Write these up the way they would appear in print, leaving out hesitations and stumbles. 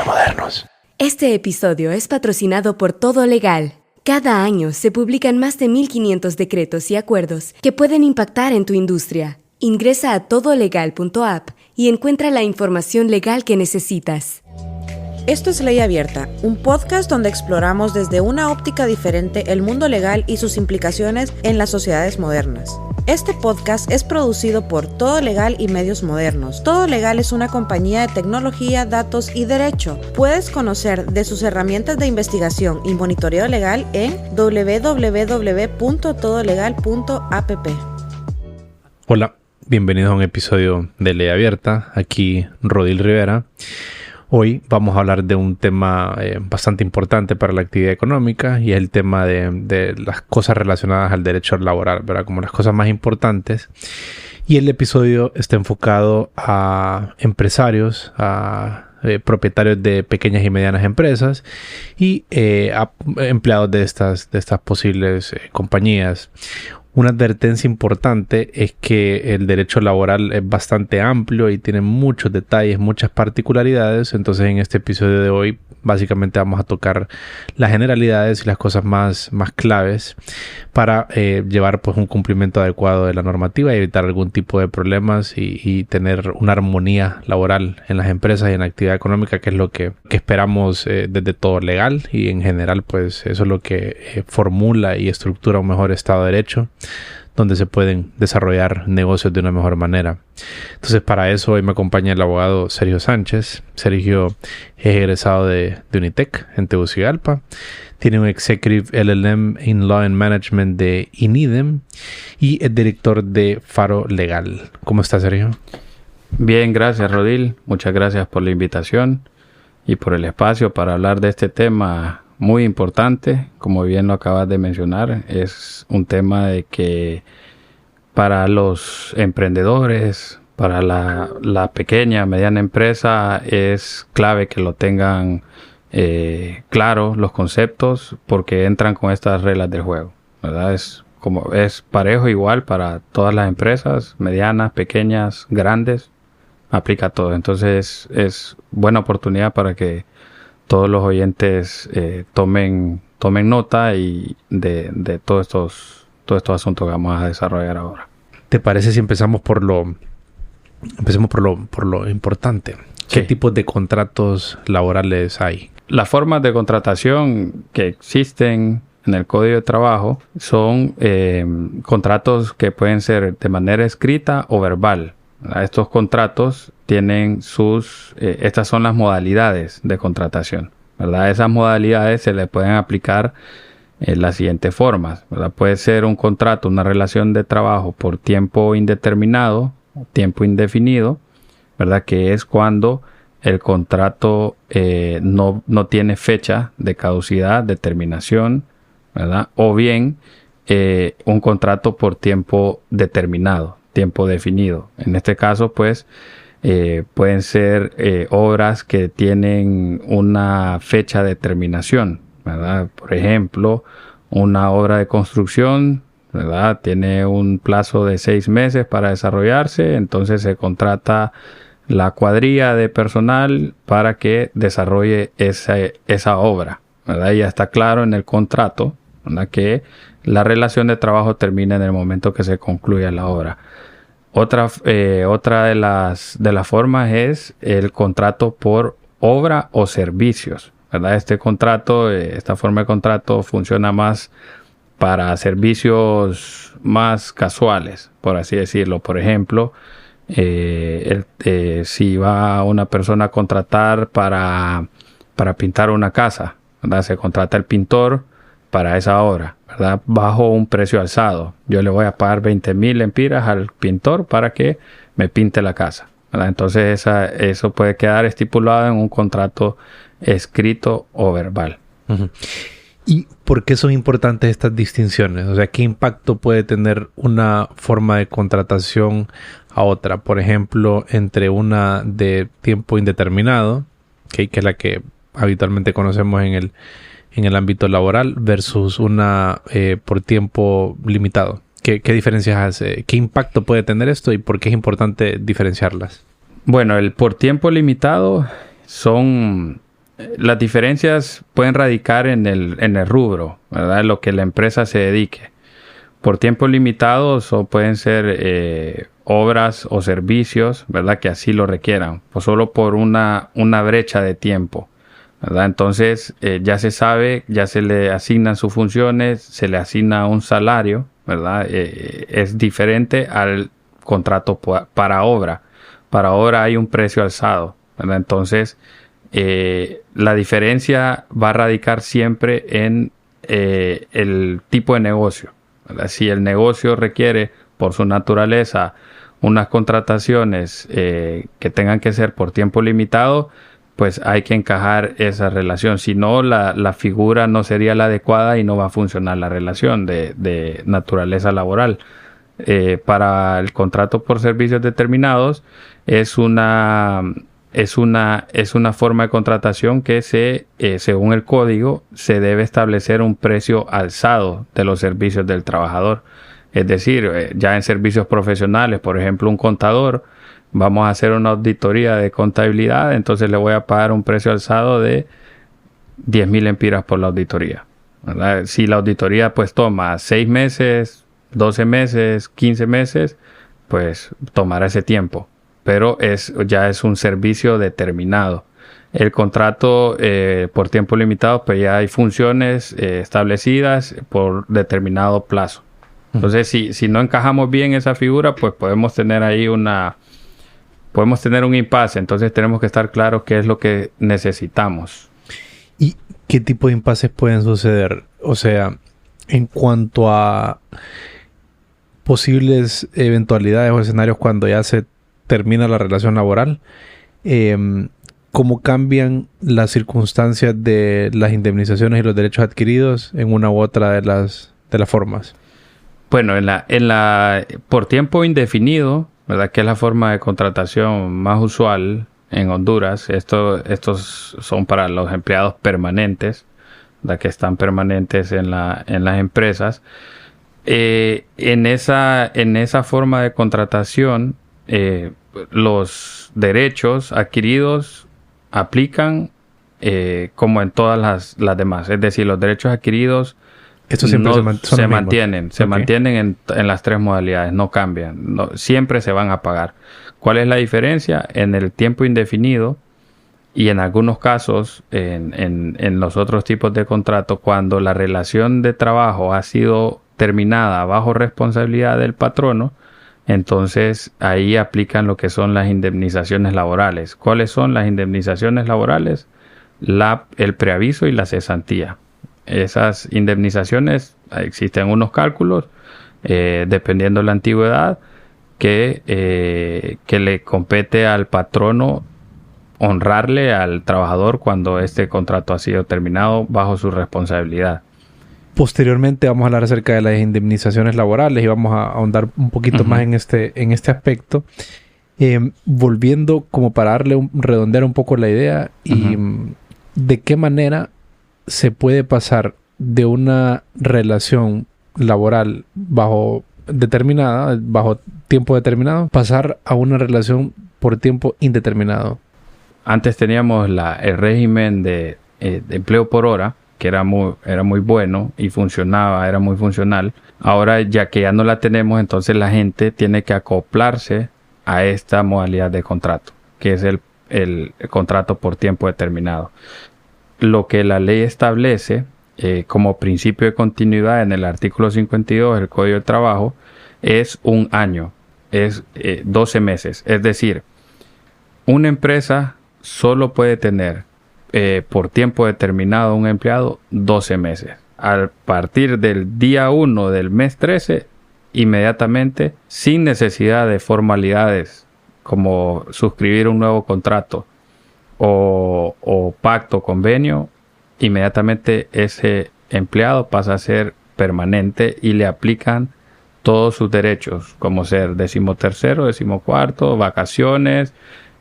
modernos. Este episodio es patrocinado por Todo Legal. Cada año se publican más de 1.500 decretos y acuerdos que pueden impactar en tu industria. Ingresa a todolegal.app y encuentra la información legal que necesitas. Esto es Ley Abierta, un podcast donde exploramos desde una óptica diferente el mundo legal y sus implicaciones en las sociedades modernas. Este podcast es producido por Todo Legal y Medios Modernos. Todo Legal es una compañía de tecnología, datos y derecho. Puedes conocer de sus herramientas de investigación y monitoreo legal en www.todolegal.app. Hola, bienvenidos a un episodio de Ley Abierta. Aquí Rodil Rivera. Hoy vamos a hablar de un tema bastante importante para la actividad económica y es el tema de las cosas relacionadas al derecho laboral, ¿verdad? Como las cosas más importantes. Y el episodio está enfocado a empresarios, a propietarios de pequeñas y medianas empresas y a empleados de estas posibles compañías. Una advertencia importante es que el derecho laboral es bastante amplio y tiene muchos detalles, muchas particularidades. Entonces, en este episodio de hoy, básicamente vamos a tocar las generalidades y las cosas más claves para llevar pues un cumplimiento adecuado de la normativa y evitar algún tipo de problemas y tener una armonía laboral en las empresas y en la actividad económica, que es lo que esperamos desde Todo Legal, y en general pues eso es lo que formula y estructura un mejor Estado de Derecho, donde se pueden desarrollar negocios de una mejor manera. Entonces, para eso hoy me acompaña el abogado Sergio Sánchez. Sergio es egresado de Unitec en Tegucigalpa. Tiene un Executive LLM in Law and Management de INIDEM y es director de Faro Legal. ¿Cómo está, Sergio? Bien, gracias, Rodil. Muchas gracias por la invitación y por el espacio para hablar de este tema muy importante. Como bien lo acabas de mencionar, es un tema de que para los emprendedores, para la pequeña, mediana empresa, es clave que lo tengan claro los conceptos, porque entran con estas reglas del juego, ¿verdad? Es parejo igual para todas las empresas, medianas, pequeñas, grandes, aplica todo. Entonces es buena oportunidad para que todos los oyentes tomen nota y de todos estos asuntos que vamos a desarrollar ahora. ¿Te parece si empezamos por lo importante? ¿Qué tipos de contratos laborales hay? Las formas de contratación que existen en el Código de Trabajo son contratos que pueden ser de manera escrita o verbal. Estos contratos tienen estas son las modalidades de contratación, ¿verdad? Esas modalidades se le pueden aplicar en las siguientes formas, ¿verdad? Puede ser un contrato, una relación de trabajo por tiempo indeterminado, tiempo indefinido, ¿verdad? Que es cuando el contrato no tiene fecha de caducidad, de terminación, ¿verdad? O bien un contrato por tiempo determinado, tiempo definido. En este caso, pues, pueden ser obras que tienen una fecha de terminación, ¿verdad? Por ejemplo, una obra de construcción, ¿verdad? Tiene un plazo de 6 meses para desarrollarse, entonces se contrata la cuadrilla de personal para que desarrolle esa obra, ¿verdad? Y ya está claro en el contrato, ¿verdad?, que la relación de trabajo termina en el momento que se concluya la obra. Otra de las formas es el contrato por obra o servicios, ¿verdad? Esta forma de contrato funciona más para servicios más casuales, por así decirlo. Por ejemplo, si va una persona a contratar para pintar una casa, ¿verdad? Se contrata el pintor para esa obra, ¿verdad? Bajo un precio alzado. Yo le voy a pagar 20,000 lempiras al pintor para que me pinte la casa, ¿verdad? Entonces eso puede quedar estipulado en un contrato escrito o verbal. Uh-huh. ¿Y por qué son importantes estas distinciones? O sea, ¿qué impacto puede tener una forma de contratación a otra? Por ejemplo, entre una de tiempo indeterminado, que es la que habitualmente conocemos en el ámbito laboral, versus una por tiempo limitado. ¿Qué diferencias hace? ¿Qué impacto puede tener esto y por qué es importante diferenciarlas? Bueno, el por tiempo limitado son las diferencias pueden radicar en el rubro, ¿verdad? En lo que la empresa se dedique. Por tiempo limitado pueden ser obras o servicios, ¿verdad? Que así lo requieran, o solo por una brecha de tiempo, ¿verdad? Entonces ya se sabe, ya se le asignan sus funciones, se le asigna un salario, ¿verdad? Es diferente al contrato para obra. Para obra hay un precio alzado, ¿verdad? Entonces la diferencia va a radicar siempre en el tipo de negocio, ¿verdad? Si el negocio requiere por su naturaleza unas contrataciones que tengan que ser por tiempo limitado, pues hay que encajar esa relación. Si no, la figura no sería la adecuada y no va a funcionar la relación de naturaleza laboral. Para el contrato por servicios determinados es una forma de contratación que según el código se debe establecer un precio alzado de los servicios del trabajador. Es decir, ya en servicios profesionales, por ejemplo, un contador, vamos a hacer una auditoría de contabilidad, entonces le voy a pagar un precio alzado de 10,000 lempiras por la auditoría, ¿verdad? Si la auditoría pues toma 6 meses, 12 meses, 15 meses, pues tomará ese tiempo, pero ya es un servicio determinado. El contrato por tiempo limitado, pues ya hay funciones establecidas por determinado plazo. Entonces, si no encajamos bien esa figura, pues podemos tener ahí un impasse. Entonces, tenemos que estar claros qué es lo que necesitamos. ¿Y qué tipo de impases pueden suceder? O sea, en cuanto a posibles eventualidades o escenarios cuando ya se termina la relación laboral, ¿cómo cambian las circunstancias de las indemnizaciones y los derechos adquiridos en una u otra de las formas? Bueno, por tiempo indefinido, ¿verdad? Que es la forma de contratación más usual en Honduras. Estos son para los empleados permanentes, ¿verdad? Que están permanentes en las empresas. En esa forma de contratación, los derechos adquiridos aplican como en todas las demás. Es decir, los derechos adquiridos Estos siempre se mantienen en las 3 modalidades, no cambian, siempre se van a pagar. ¿Cuál es la diferencia? En el tiempo indefinido y en algunos casos en los otros tipos de contrato, cuando la relación de trabajo ha sido terminada bajo responsabilidad del patrono, entonces ahí aplican lo que son las indemnizaciones laborales. ¿Cuáles son las indemnizaciones laborales? El preaviso y la cesantía. Esas indemnizaciones, existen unos cálculos, dependiendo de la antigüedad, que le compete al patrono honrarle al trabajador cuando este contrato ha sido terminado bajo su responsabilidad. Posteriormente vamos a hablar acerca de las indemnizaciones laborales y vamos a ahondar un poquito más en este aspecto. Volviendo como para redondear un poco la idea y de qué manera se puede pasar de una relación laboral bajo tiempo determinado, pasar a una relación por tiempo indeterminado. Antes teníamos el régimen de empleo por hora, que era muy bueno y funcionaba, era muy funcional. Ahora, ya que ya no la tenemos, entonces la gente tiene que acoplarse a esta modalidad de contrato, que es el contrato por tiempo determinado. Lo que la ley establece como principio de continuidad en el artículo 52 del Código de Trabajo es 1 año, es 12 meses. Es decir, una empresa solo puede tener por tiempo determinado un empleado 12 meses. A partir del día 1 del mes 13, inmediatamente, sin necesidad de formalidades como suscribir un nuevo contrato o pacto, convenio, inmediatamente ese empleado pasa a ser permanente y le aplican todos sus derechos, como ser 13º, 14º, vacaciones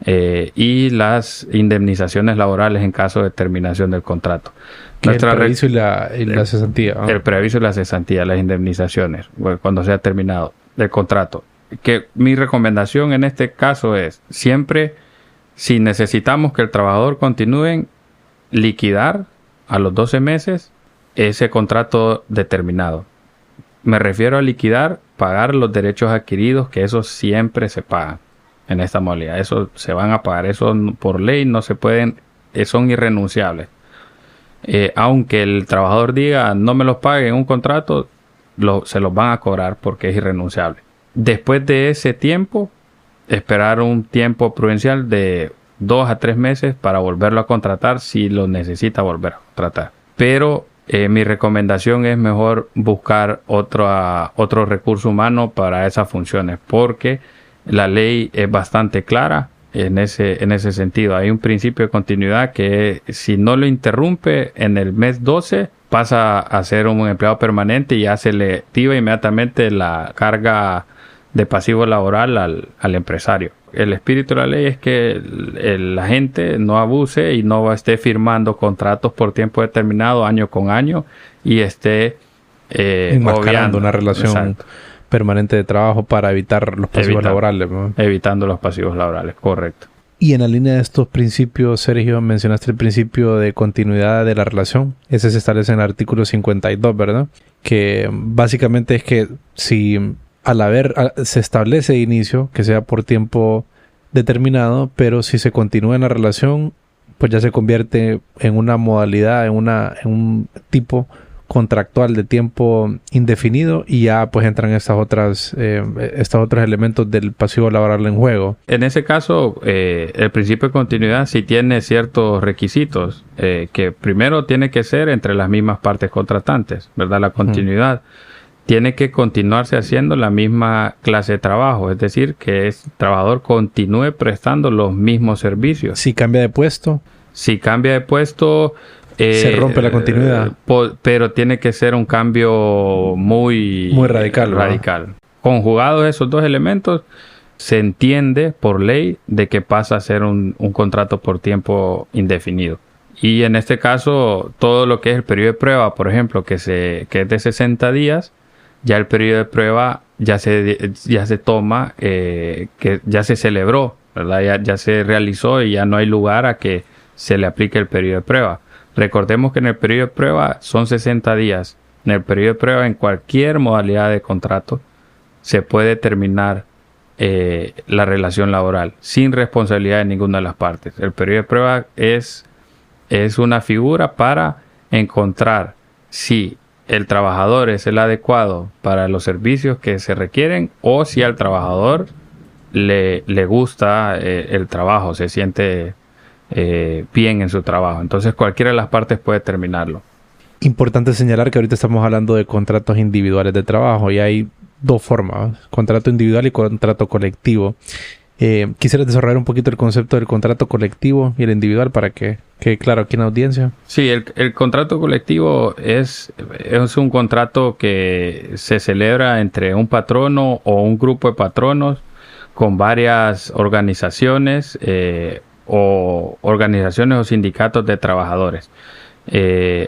y las indemnizaciones laborales en caso de terminación del contrato. El preaviso y la cesantía. El preaviso y la cesantía, las indemnizaciones, cuando sea terminado el contrato. Que mi recomendación en este caso es siempre, si necesitamos que el trabajador continúe, liquidar a los 12 meses ese contrato determinado. Me refiero a liquidar, pagar los derechos adquiridos, que esos siempre se pagan en esta modalidad. Eso se van a pagar, eso por ley no se pueden, son irrenunciables. Aunque el trabajador diga no me los pague en un contrato, se los van a cobrar porque es irrenunciable. Después de ese tiempo, esperar un tiempo prudencial de 2 a 3 meses para volverlo a contratar si lo necesita volver a contratar. Pero mi recomendación es mejor buscar otro recurso humano para esas funciones, porque la ley es bastante clara en ese sentido. Hay un principio de continuidad que si no lo interrumpe en el mes 12, pasa a ser un empleado permanente y ya se le activa inmediatamente la carga de pasivo laboral al empresario. El espíritu de la ley es que la gente no abuse y no esté firmando contratos por tiempo determinado, año con año, y esté enmascarando una relación Exacto. permanente de trabajo para evitar los pasivos laborales, ¿no? Evitando los pasivos laborales, correcto. Y en la línea de estos principios, Sergio, mencionaste el principio de continuidad de la relación. Ese se establece en el artículo 52, ¿verdad? Que básicamente es que si se establece de inicio que sea por tiempo determinado, pero si se continúa en la relación, pues ya se convierte en una modalidad, en un tipo contractual de tiempo indefinido, y ya pues entran estos otros elementos del pasivo laboral en juego. En ese caso, el principio de continuidad sí tiene ciertos requisitos, que primero tiene que ser entre las mismas partes contratantes, ¿verdad? La continuidad. Tiene que continuarse haciendo la misma clase de trabajo, es decir, que el trabajador continúe prestando los mismos servicios. Si cambia de puesto. Si cambia de puesto, se rompe la continuidad. Pero tiene que ser un cambio muy radical. Radical. Conjugados esos dos elementos, se entiende por ley de que pasa a ser un contrato por tiempo indefinido. Y en este caso, todo lo que es el periodo de prueba, por ejemplo, que es de 60 días, ya el periodo de prueba ya se toma, que ya se celebró, ¿verdad? Ya se realizó y ya no hay lugar a que se le aplique el periodo de prueba. Recordemos que en el periodo de prueba son 60 días. En el periodo de prueba, en cualquier modalidad de contrato, se puede terminar la relación laboral sin responsabilidad de ninguna de las partes. El periodo de prueba es una figura para encontrar si el trabajador es el adecuado para los servicios que se requieren, o si al trabajador le gusta el trabajo, se siente bien en su trabajo. Entonces cualquiera de las partes puede terminarlo. Importante señalar que ahorita estamos hablando de contratos individuales de trabajo y hay dos formas: contrato individual y contrato colectivo. ¿Quisieras desarrollar un poquito el concepto del contrato colectivo y el individual para que quede claro aquí en la audiencia? Sí, el contrato colectivo es un contrato que se celebra entre un patrono o un grupo de patronos con varias organizaciones o sindicatos de trabajadores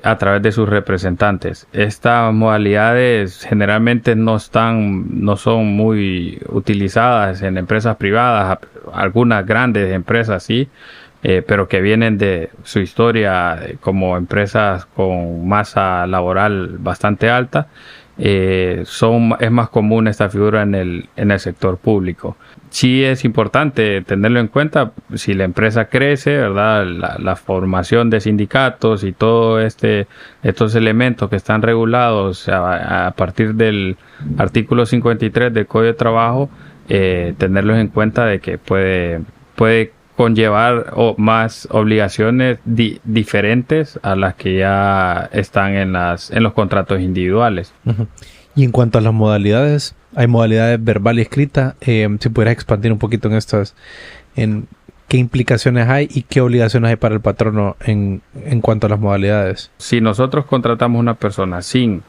a través de sus representantes. Estas modalidades generalmente no son muy utilizadas en empresas privadas, algunas grandes empresas sí, pero que vienen de su historia como empresas con masa laboral bastante alta. Es más común esta figura en el sector público. Sí es importante tenerlo en cuenta si la empresa crece, ¿verdad? La formación de sindicatos y todo estos elementos que están regulados a partir del artículo 53 del Código de Trabajo, tenerlos en cuenta de que puede conllevar más obligaciones diferentes a las que ya están en los contratos individuales. Uh-huh. Y en cuanto a las modalidades, hay modalidades verbal y escrita. Si pudieras expandir un poquito en qué implicaciones hay y qué obligaciones hay para el patrono en cuanto a las modalidades. Si nosotros contratamos a una persona sin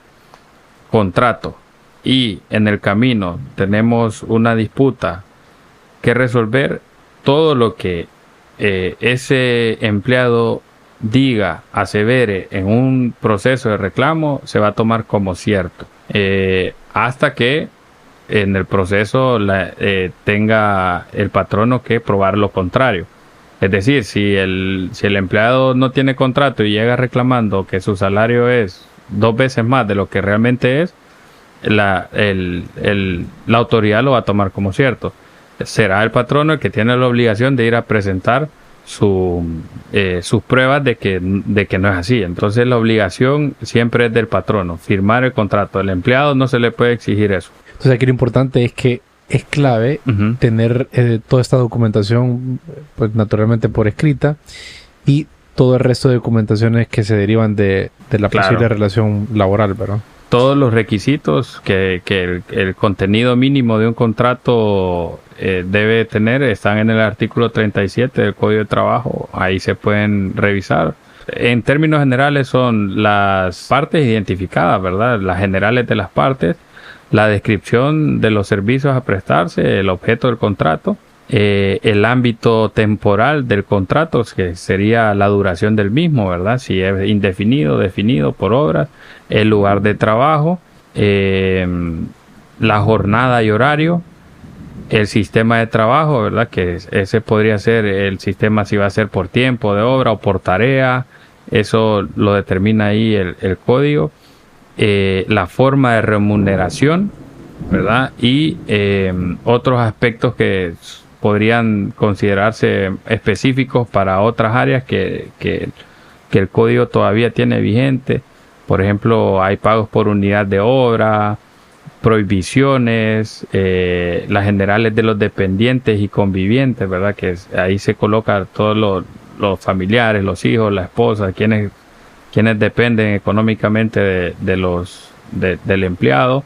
contrato y en el camino tenemos una disputa que resolver, todo lo que ese empleado diga, asevere en un proceso de reclamo se va a tomar como cierto, hasta que en el proceso tenga el patrono que probar lo contrario. Es decir, si el empleado no tiene contrato y llega reclamando que su salario es 2 veces más de lo que realmente es, la autoridad lo va a tomar como cierto. Será el patrono el que tiene la obligación de ir a presentar sus pruebas de que no es así. Entonces la obligación siempre es del patrono, firmar el contrato. Al empleado no se le puede exigir eso. Entonces aquí lo importante es que es clave tener toda esta documentación, pues naturalmente por escrita, y todo el resto de documentaciones que se derivan de la posible relación laboral, ¿verdad? Todos los requisitos que el contenido mínimo de un contrato debe tener están en el artículo 37 del Código de Trabajo. Ahí se pueden revisar. En términos generales son las partes identificadas, ¿verdad? Las generales de las partes, la descripción de los servicios a prestarse, el objeto del contrato, el ámbito temporal del contrato, que sería la duración del mismo, ¿verdad? Si es indefinido, definido por obras, el lugar de trabajo, la jornada y horario, el sistema de trabajo, ¿verdad? Que ese podría ser el sistema si va a ser por tiempo de obra o por tarea, eso lo determina ahí el código. La forma de remuneración, ¿verdad? Y otros aspectos que podrían considerarse específicos para otras áreas que el código todavía tiene vigente. Por ejemplo, hay pagos por unidad de obra, prohibiciones, las generales de los dependientes y convivientes, ¿verdad? Que ahí se coloca todos los familiares, los hijos, la esposa, quienes dependen económicamente del empleado.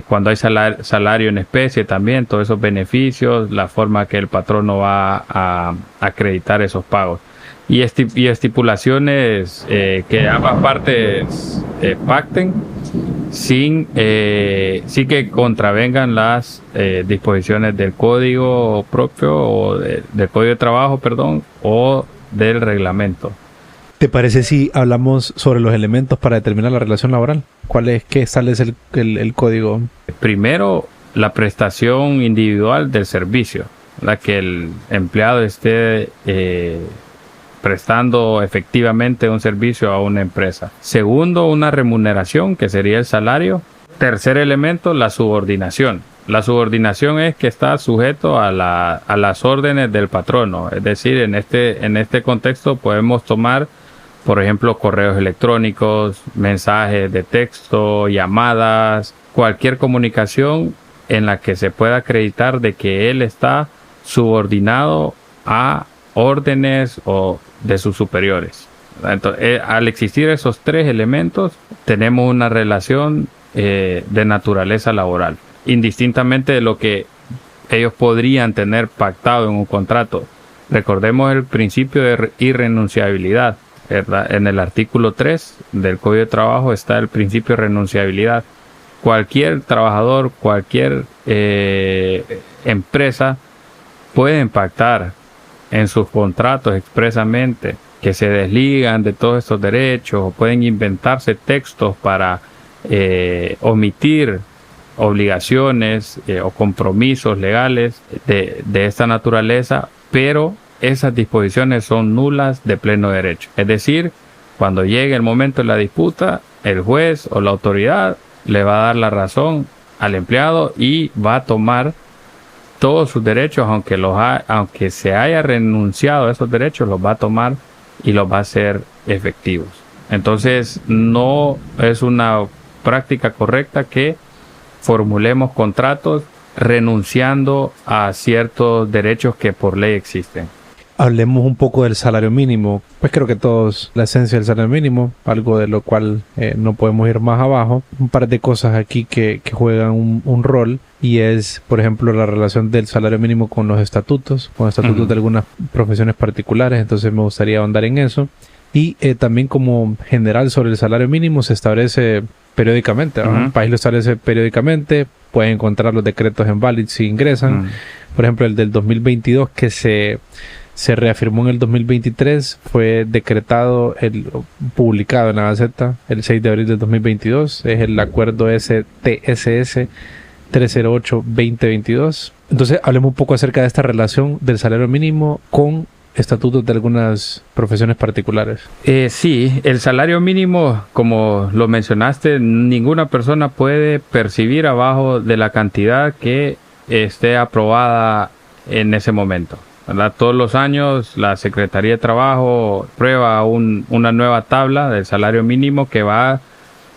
Cuando hay salario en especie también, todos esos beneficios, la forma que el patrono va a acreditar esos pagos. Y estipulaciones que ambas partes pacten sin que contravengan las disposiciones del código propio o del código de trabajo, o del reglamento. ¿Te parece si hablamos sobre los elementos para determinar la relación laboral? ¿Cuál es que establece el código? Primero, la prestación individual del servicio, la que el empleado esté prestando efectivamente un servicio a una empresa. Segundo, una remuneración, que sería el salario. Tercer elemento, la subordinación. La subordinación es que está sujeto a las órdenes del patrono. Es decir, en este contexto podemos tomar, por ejemplo, correos electrónicos, mensajes de texto, llamadas, cualquier comunicación en la que se pueda acreditar de que él está subordinado a órdenes o de sus superiores. Entonces, al existir esos tres elementos, tenemos una relación de naturaleza laboral, indistintamente de lo que ellos podrían tener pactado en un contrato. Recordemos el principio de irrenunciabilidad, ¿verdad? En el artículo 3 del Código de Trabajo está el principio de renunciabilidad. Cualquier trabajador, cualquier empresa pueden pactar en sus contratos expresamente que se desligan de todos estos derechos, o pueden inventarse textos para omitir obligaciones o compromisos legales de esta naturaleza, pero esas disposiciones son nulas de pleno derecho. Es decir, cuando llegue el momento de la disputa, el juez o la autoridad le va a dar la razón al empleado y va a tomar todos sus derechos, aunque se haya renunciado a esos derechos, los va a tomar y los va a hacer efectivos. Entonces, no es una práctica correcta que formulemos contratos renunciando a ciertos derechos que por ley existen. Hablemos un poco del salario mínimo. Pues creo que todos, la esencia del salario mínimo, algo de lo cual no podemos ir más abajo. Un par de cosas aquí que juegan un rol, y es, por ejemplo, la relación del salario mínimo con los estatutos de algunas profesiones particulares. Entonces me gustaría ahondar en eso. Y también, como general sobre el salario mínimo, se establece periódicamente, ¿no? El país lo establece periódicamente. Pueden encontrar los decretos en Valid si ingresan. Por ejemplo, el del 2022, que se reafirmó en el 2023, fue decretado, publicado en la Gaceta el 6 de abril del 2022. Es el acuerdo STSS 308-2022. Entonces, hablemos un poco acerca de esta relación del salario mínimo con estatutos de algunas profesiones particulares. Sí, el salario mínimo, como lo mencionaste, ninguna persona puede percibir abajo de la cantidad que esté aprobada en ese momento, ¿verdad? Todos los años la Secretaría de Trabajo prueba una nueva tabla del salario mínimo que va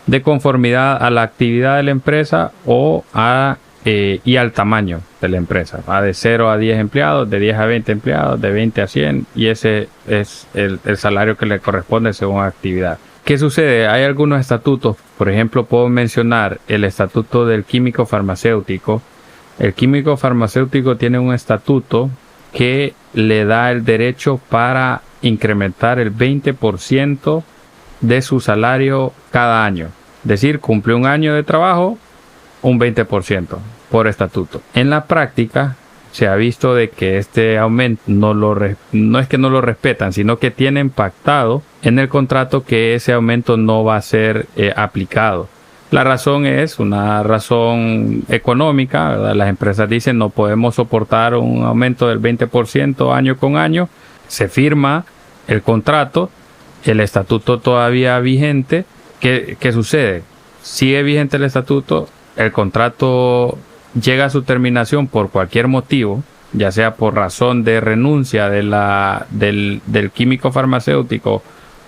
de conformidad a la actividad de la empresa y al tamaño de la empresa. Va de 0 a 10 empleados, de 10 a 20 empleados, de 20 a 100, y ese es el salario que le corresponde según actividad. ¿Qué sucede? Hay algunos estatutos, por ejemplo, puedo mencionar el estatuto del químico farmacéutico. El químico farmacéutico tiene un estatuto que le da el derecho para incrementar el 20% de su salario cada año. Es decir, cumple un año de trabajo, un 20% por estatuto. En la práctica se ha visto de que este aumento no es que no lo respetan, sino que tienen pactado en el contrato que ese aumento no va a ser aplicado. La razón es una razón económica, ¿verdad? Las empresas dicen no podemos soportar un aumento del 20% año con año. Se firma el contrato, el estatuto todavía vigente. ¿Qué sucede? Sigue vigente el estatuto, el contrato llega a su terminación por cualquier motivo, ya sea por razón de renuncia del químico farmacéutico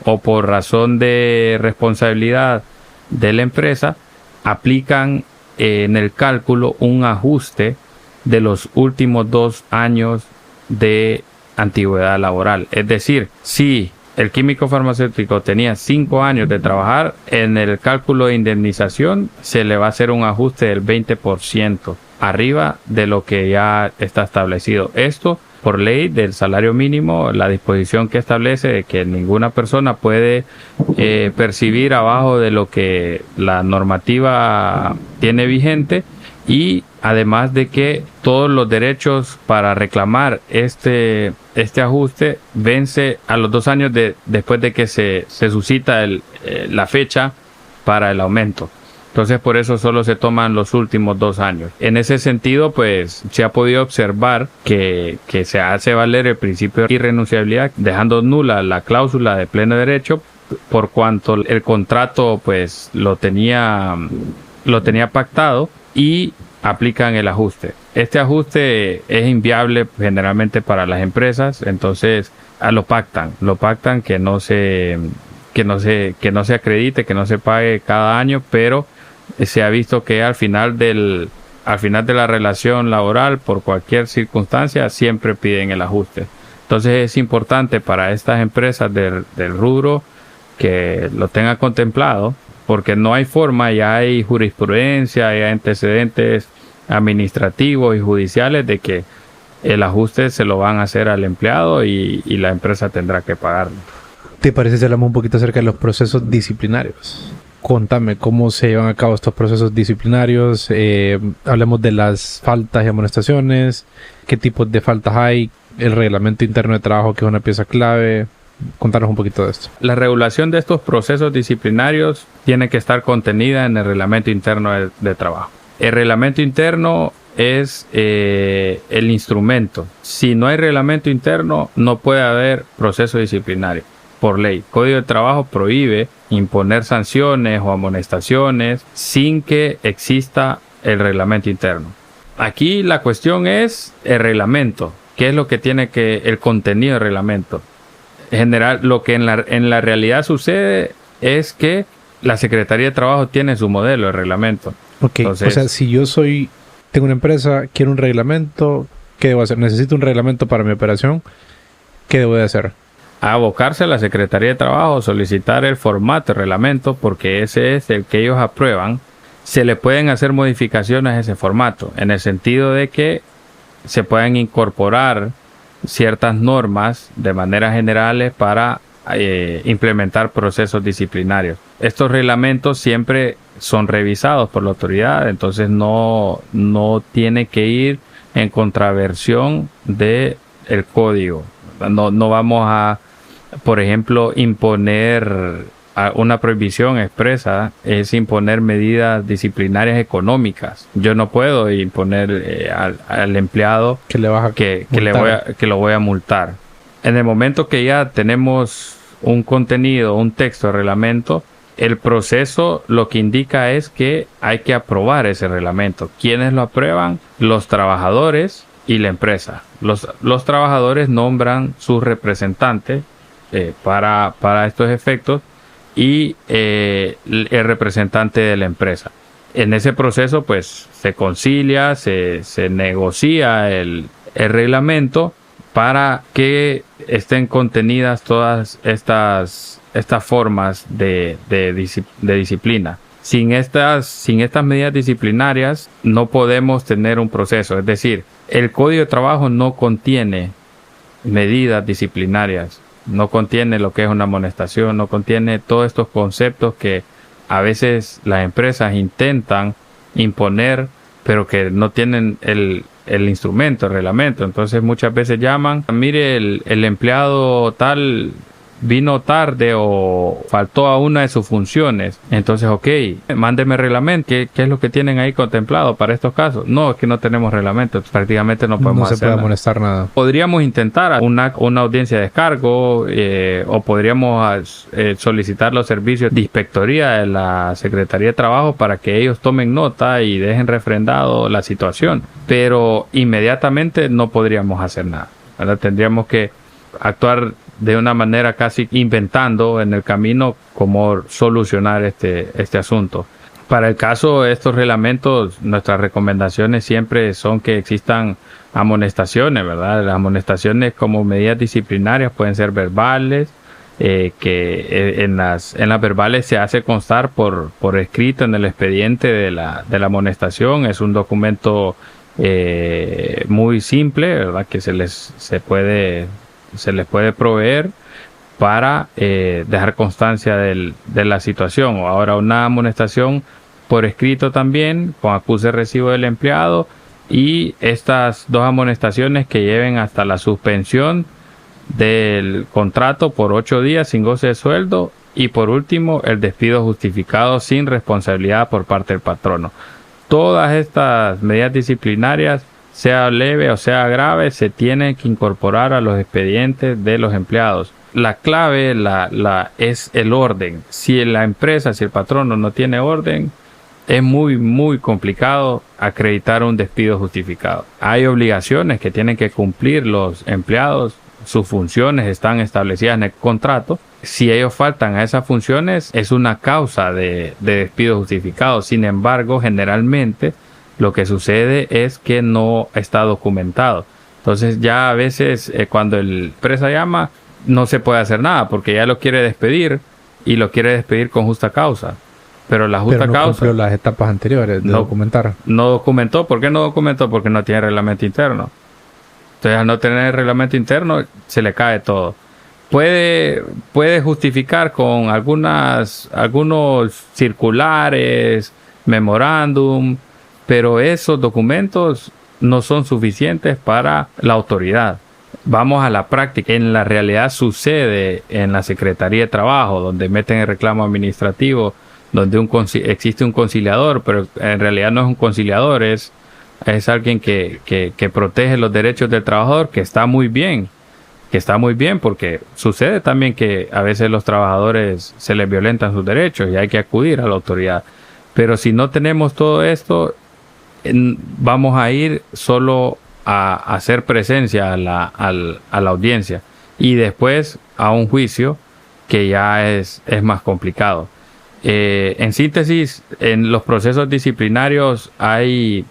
o por razón de responsabilidad de la empresa, aplican en el cálculo un ajuste de los últimos 2 años de antigüedad laboral. Es decir, si el químico farmacéutico tenía 5 años de trabajar, en el cálculo de indemnización se le va a hacer un ajuste del 20% arriba de lo que ya está establecido. Esto por ley del salario mínimo, la disposición que establece de que ninguna persona puede percibir abajo de lo que la normativa tiene vigente, y además de que todos los derechos para reclamar este ajuste vence a los 2 años después de que se suscita la fecha para el aumento. Entonces, por eso solo se toman los últimos 2 años. En ese sentido, pues, se ha podido observar que se hace valer el principio de irrenunciabilidad, dejando nula la cláusula de pleno derecho, por cuanto el contrato, pues, lo tenía pactado, y aplican el ajuste. Este ajuste es inviable generalmente para las empresas, entonces lo pactan que no se acredite, que no se pague cada año, pero se ha visto que al final de la relación laboral, por cualquier circunstancia, siempre piden el ajuste. Entonces es importante para estas empresas del rubro que lo tengan contemplado, porque no hay forma, ya hay jurisprudencia, hay antecedentes administrativos y judiciales de que el ajuste se lo van a hacer al empleado y la empresa tendrá que pagarlo. ¿Te parece si hablamos un poquito acerca de los procesos disciplinarios? Contame cómo se llevan a cabo estos procesos disciplinarios. Hablemos de las faltas y amonestaciones, qué tipos de faltas hay, el reglamento interno de trabajo, que es una pieza clave. Contanos un poquito de esto. La regulación de estos procesos disciplinarios tiene que estar contenida en el reglamento interno de trabajo. El reglamento interno es el instrumento. Si no hay reglamento interno, no puede haber proceso disciplinario. Por ley, Código de Trabajo prohíbe imponer sanciones o amonestaciones sin que exista el reglamento interno. Aquí la cuestión es el reglamento. ¿Qué es lo que tiene el contenido del reglamento? En general, lo que en la realidad sucede es que la Secretaría de Trabajo tiene su modelo de reglamento. Ok, entonces, o sea, si yo tengo una empresa, quiero un reglamento, ¿qué debo hacer? Necesito un reglamento para mi operación, ¿qué debo de hacer? Abocarse a la Secretaría de Trabajo, solicitar el formato de reglamento, porque ese es el que ellos aprueban. Se le pueden hacer modificaciones a ese formato, en el sentido de que se pueden incorporar ciertas normas de manera generales para implementar procesos disciplinarios. Estos reglamentos siempre son revisados por la autoridad, entonces no tiene que ir en contraversión del código. No vamos a, por ejemplo, imponer una prohibición expresa es imponer medidas disciplinarias económicas. Yo no puedo imponer al empleado que lo voy a multar. En el momento que ya tenemos un contenido, un texto de reglamento, el proceso lo que indica es que hay que aprobar ese reglamento. ¿Quiénes lo aprueban? Los trabajadores y la empresa. Los trabajadores nombran sus representantes para estos efectos y el representante de la empresa. En ese proceso pues se concilia, se negocia el reglamento para que estén contenidas todas estas formas de disciplina. Sin estas medidas disciplinarias no podemos tener un proceso. Es decir, el Código de Trabajo no contiene medidas disciplinarias, no contiene lo que es una amonestación, no contiene todos estos conceptos que a veces las empresas intentan imponer, pero que no tienen el instrumento, el reglamento. Entonces muchas veces llaman, mire, el empleado tal vino tarde o faltó a una de sus funciones. Entonces, ok, mándeme reglamento. ¿Qué es lo que tienen ahí contemplado para estos casos? No, es que no tenemos reglamento. Prácticamente no podemos hacer nada. No se puede amonestar nada. Podríamos intentar una audiencia de descargo o podríamos solicitar los servicios de inspectoría de la Secretaría de Trabajo para que ellos tomen nota y dejen refrendado la situación. Pero inmediatamente no podríamos hacer nada, ¿verdad? Tendríamos que actuar de una manera casi inventando en el camino cómo solucionar este asunto. Para el caso de estos reglamentos, nuestras recomendaciones siempre son que existan amonestaciones, ¿verdad? Las amonestaciones como medidas disciplinarias pueden ser verbales, que en las verbales se hace constar por escrito en el expediente de la amonestación. Es un documento muy simple, ¿verdad? Que se les puede proveer para dejar constancia de la situación. O ahora una amonestación por escrito también, con acuse de recibo del empleado, y estas dos amonestaciones que lleven hasta la suspensión del contrato por 8 días sin goce de sueldo, y por último el despido justificado sin responsabilidad por parte del patrono. Todas estas medidas disciplinarias, sea leve o sea grave, se tienen que incorporar a los expedientes de los empleados. La clave es el orden. Si la empresa, si el patrono no tiene orden, es muy, muy complicado acreditar un despido justificado. Hay obligaciones que tienen que cumplir los empleados. Sus funciones están establecidas en el contrato. Si ellos faltan a esas funciones, es una causa de despido justificado. Sin embargo, generalmente lo que sucede es que no está documentado. Entonces ya a veces cuando la empresa llama, no se puede hacer nada porque ya lo quiere despedir y lo quiere despedir con justa causa. Pero la justa causa... no cumplió las etapas anteriores de documentar. No documentó. ¿Por qué no documentó? Porque no tiene reglamento interno. Entonces, al no tener reglamento interno, se le cae todo. Puede justificar con algunos circulares, memorándum, pero esos documentos no son suficientes para la autoridad. Vamos a la práctica. En la realidad sucede en la Secretaría de Trabajo, donde meten el reclamo administrativo, donde existe un conciliador, pero en realidad no es un conciliador, es alguien que protege los derechos del trabajador, que está muy bien, porque sucede también que a veces los trabajadores se les violentan sus derechos y hay que acudir a la autoridad. Pero si no tenemos todo esto, vamos a ir solo a hacer presencia a la audiencia y después a un juicio que ya es más complicado. En síntesis, en los procesos disciplinarios hay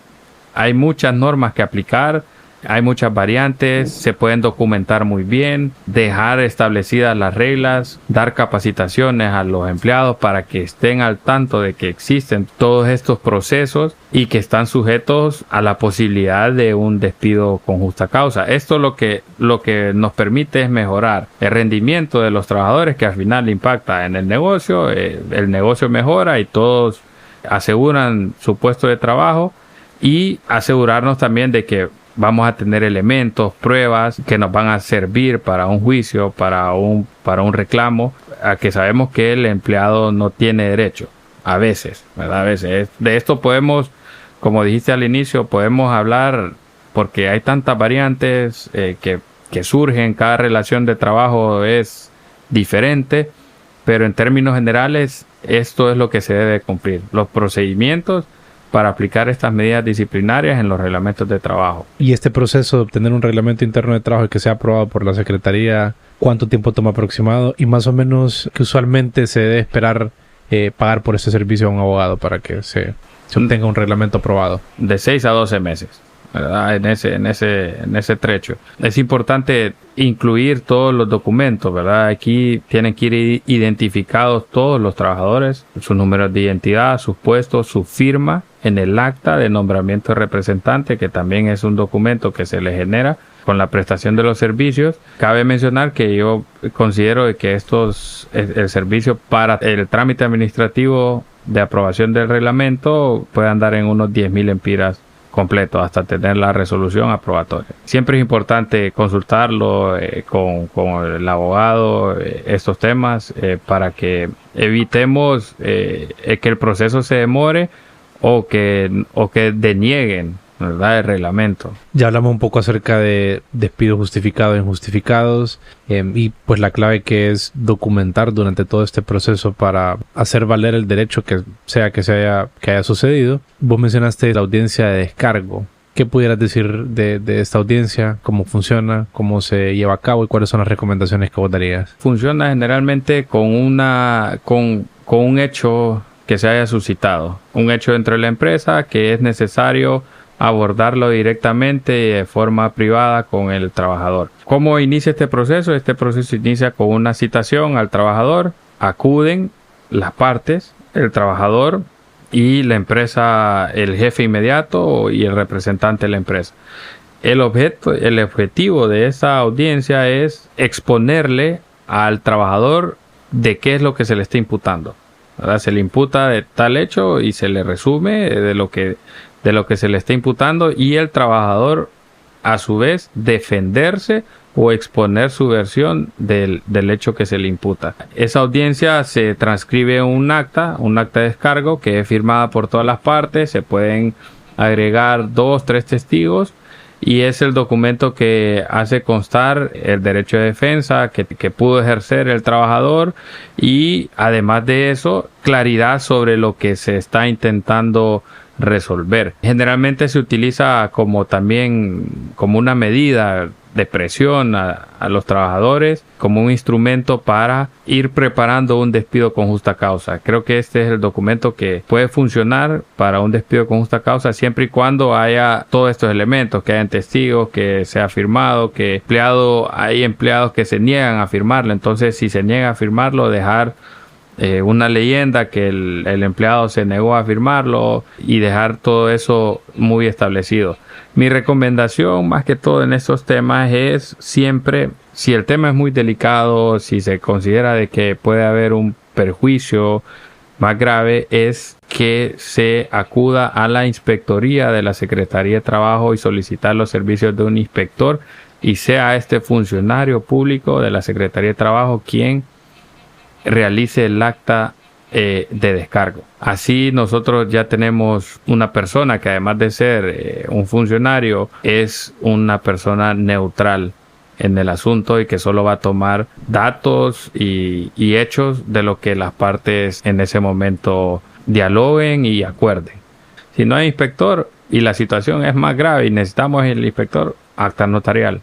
muchas normas que aplicar, hay muchas variantes, se pueden documentar muy bien, dejar establecidas las reglas, dar capacitaciones a los empleados para que estén al tanto de que existen todos estos procesos y que están sujetos a la posibilidad de un despido con justa causa. Esto lo que nos permite es mejorar el rendimiento de los trabajadores, que al final impacta en el negocio mejora y todos aseguran su puesto de trabajo, y asegurarnos también de que vamos a tener elementos, pruebas que nos van a servir para un juicio, para un reclamo. a que sabemos que el empleado no tiene derecho. A veces, ¿verdad? A veces. De esto podemos, como dijiste al inicio, podemos hablar porque hay tantas variantes que surgen. Cada relación de trabajo es diferente, pero en términos generales esto es lo que se debe cumplir. Los procedimientos para aplicar estas medidas disciplinarias en los reglamentos de trabajo. Y este proceso de obtener un reglamento interno de trabajo que sea aprobado por la Secretaría, ¿cuánto tiempo toma aproximado? Y más o menos que usualmente se debe esperar pagar por este servicio a un abogado para que se obtenga un reglamento aprobado. De 6 a 12 meses, ¿verdad? En ese trecho. Es importante incluir todos los documentos, ¿verdad? Aquí tienen que ir identificados todos los trabajadores, sus números de identidad, sus puestos, su firma en el acta de nombramiento de representante, que también es un documento que se le genera con la prestación de los servicios. Cabe mencionar que yo considero que el servicio para el trámite administrativo de aprobación del reglamento puede andar en unos 10,000 empiras completo hasta tener la resolución aprobatoria. Siempre es importante consultarlo con el abogado estos temas para que evitemos que el proceso se demore o que denieguen, ¿verdad?, el reglamento. Ya hablamos un poco acerca de despidos justificados e injustificados y pues la clave que es documentar durante todo este proceso para hacer valer el derecho que haya sucedido. Vos mencionaste la audiencia de descargo. ¿Qué pudieras decir de esta audiencia? ¿Cómo funciona? ¿Cómo se lleva a cabo? ¿Y cuáles son las recomendaciones que vos darías? Funciona generalmente con un hecho que se haya suscitado. Un hecho dentro de la empresa que es necesario abordarlo directamente y de forma privada con el trabajador. ¿Cómo inicia este proceso? Este proceso inicia con una citación al trabajador. Acuden las partes, el trabajador y la empresa, el jefe inmediato y el representante de la empresa. El objetivo de esa audiencia es exponerle al trabajador de qué es lo que se le está imputando, ¿verdad? Se le imputa de tal hecho y se le resume de lo que se le está imputando, y el trabajador a su vez defenderse o exponer su versión del hecho que se le imputa. Esa audiencia se transcribe un acta de descargo que es firmada por todas las partes. Se pueden agregar 2, 3 testigos y es el documento que hace constar el derecho de defensa que pudo ejercer el trabajador, y además de eso, claridad sobre lo que se está intentando resolver. Generalmente se utiliza como una medida de presión a los trabajadores, como un instrumento para ir preparando un despido con justa causa. Creo que este es el documento que puede funcionar para un despido con justa causa siempre y cuando haya todos estos elementos, que hayan testigos, que sea firmado, que hay empleados que se niegan a firmarlo. Entonces, si se niega a firmarlo, dejar una leyenda que el empleado se negó a firmarlo y dejar todo eso muy establecido. Mi recomendación más que todo en estos temas es siempre, si el tema es muy delicado, si se considera de que puede haber un perjuicio más grave, es que se acuda a la inspectoría de la Secretaría de Trabajo y solicitar los servicios de un inspector, y sea este funcionario público de la Secretaría de Trabajo quien realice el acta de descargo. Así nosotros ya tenemos una persona que, además de ser un funcionario, es una persona neutral en el asunto y que solo va a tomar datos y hechos de lo que las partes en ese momento dialoguen y acuerden. Si no hay inspector y la situación es más grave y necesitamos el inspector, acta notarial.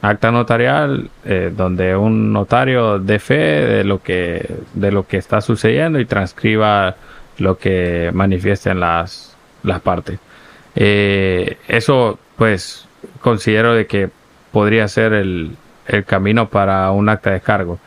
Acta notarial donde un notario dé fe de lo que está sucediendo y transcriba lo que manifiesten las partes. Eso pues considero de que podría ser el camino para un acta de descargo.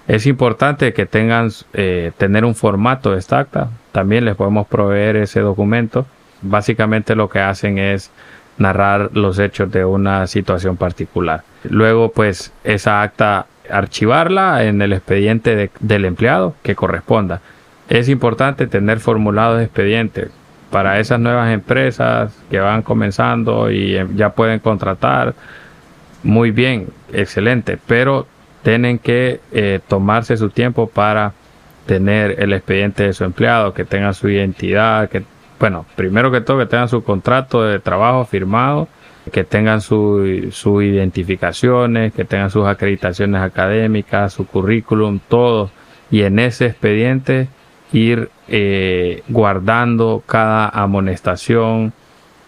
Es importante que tener un formato de esta acta. También les podemos proveer ese documento. Básicamente lo que hacen es narrar los hechos de una situación particular. Luego, pues, esa acta archivarla en el expediente del empleado que corresponda. Es importante tener formulados de expedientes para esas nuevas empresas que van comenzando y ya pueden contratar. Muy bien, excelente, pero tienen que tomarse su tiempo para tener el expediente de su empleado, que tengan su identidad, primero que todo que tengan su contrato de trabajo firmado, que tengan sus identificaciones, que tengan sus acreditaciones académicas, su currículum, todo. Y en ese expediente ir guardando cada amonestación,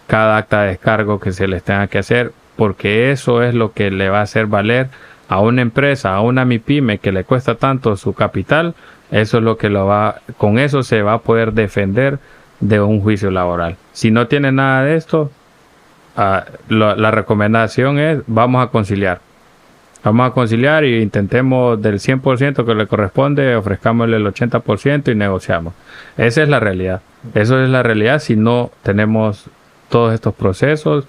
cada acta de descargo que se les tenga que hacer, porque eso es lo que le va a hacer valer a una empresa, a una MIPYME que le cuesta tanto su capital. Eso es lo que con eso se va a poder defender de un juicio laboral. Si no tiene nada de esto, la recomendación es vamos a conciliar y intentemos del 100% que le corresponde, ofrezcámosle el 80% y negociamos. Esa es la realidad. Eso es la realidad si no tenemos todos estos procesos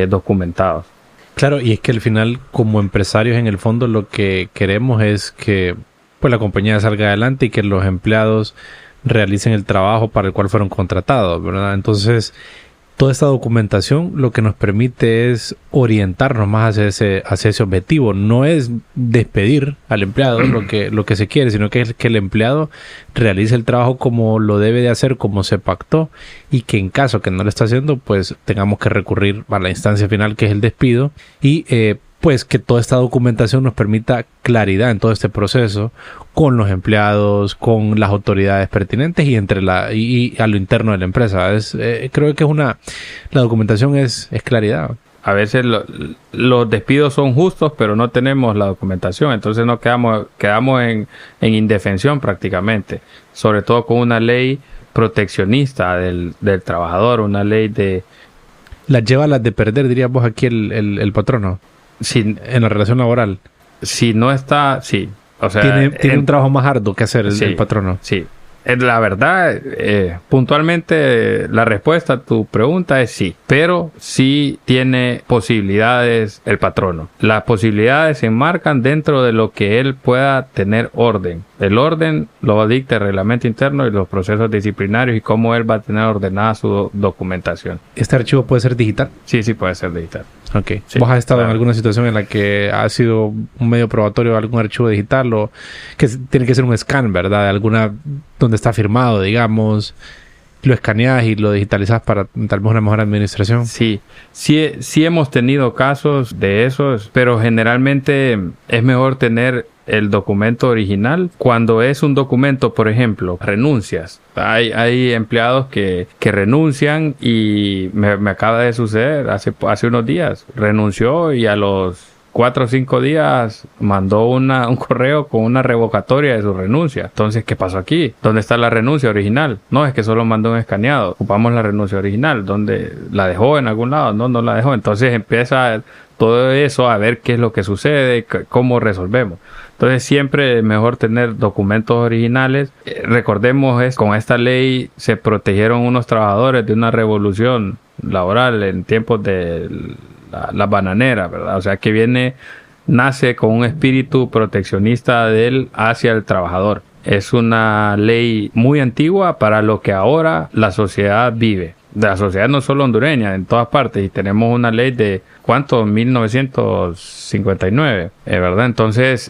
documentados. Claro, y es que al final, como empresarios, en el fondo lo que queremos es que pues la compañía salga adelante y que los empleados realicen el trabajo para el cual fueron contratados, ¿verdad? Entonces, toda esta documentación lo que nos permite es orientarnos más hacia ese objetivo. No es despedir al empleado lo que se quiere, sino que es que el empleado realice el trabajo como lo debe de hacer, como se pactó, y que en caso que no lo está haciendo, pues tengamos que recurrir a la instancia final, que es el despido, y pues que toda esta documentación nos permita claridad en todo este proceso con los empleados, con las autoridades pertinentes y y a lo interno de la empresa. Creo que la documentación es claridad. A veces los despidos son justos, pero no tenemos la documentación, entonces nos quedamos en indefensión prácticamente, sobre todo con una ley proteccionista del trabajador, una ley de... Las lleva a las de perder, diríamos aquí el patrono. En la relación laboral. Si no está, sí. O sea, tiene un trabajo más arduo que hacer el patrono. Sí. La verdad, puntualmente, la respuesta a tu pregunta es sí. Pero sí tiene posibilidades el patrono. Las posibilidades se enmarcan dentro de lo que él pueda tener orden. El orden lo dicta el reglamento interno y los procesos disciplinarios y cómo él va a tener ordenada su documentación. ¿Este archivo puede ser digital? Sí, puede ser digital. Ok. Sí, ¿Vos has estado en alguna situación en la que ha sido un medio probatorio de algún archivo digital o que tiene que ser un scan, ¿verdad? De alguna donde está firmado, digamos, lo escaneas y lo digitalizas para tal vez una mejor administración? Sí hemos tenido casos de esos, pero generalmente es mejor tener el documento original. Cuando es un documento, por ejemplo, renuncias. Hay empleados que renuncian y me acaba de suceder hace unos días. Renunció y a los 4 o 5 días mandó un correo con una revocatoria de su renuncia. Entonces, ¿qué pasó aquí? ¿Dónde está la renuncia original? No, es que solo mandó un escaneado. Ocupamos la renuncia original. ¿Dónde la dejó en algún lado? No la dejó. Entonces empieza todo eso a ver qué es lo que sucede, cómo resolvemos. Entonces siempre es mejor tener documentos originales. Recordemos, con esta ley se protegieron unos trabajadores de una revolución laboral en tiempos de la bananera, ¿verdad? O sea que nace con un espíritu proteccionista de él hacia el trabajador. Es una ley muy antigua para lo que ahora la sociedad vive. La sociedad no solo hondureña, en todas partes. Y tenemos una ley de, ¿cuánto? 1959, ¿verdad? Entonces,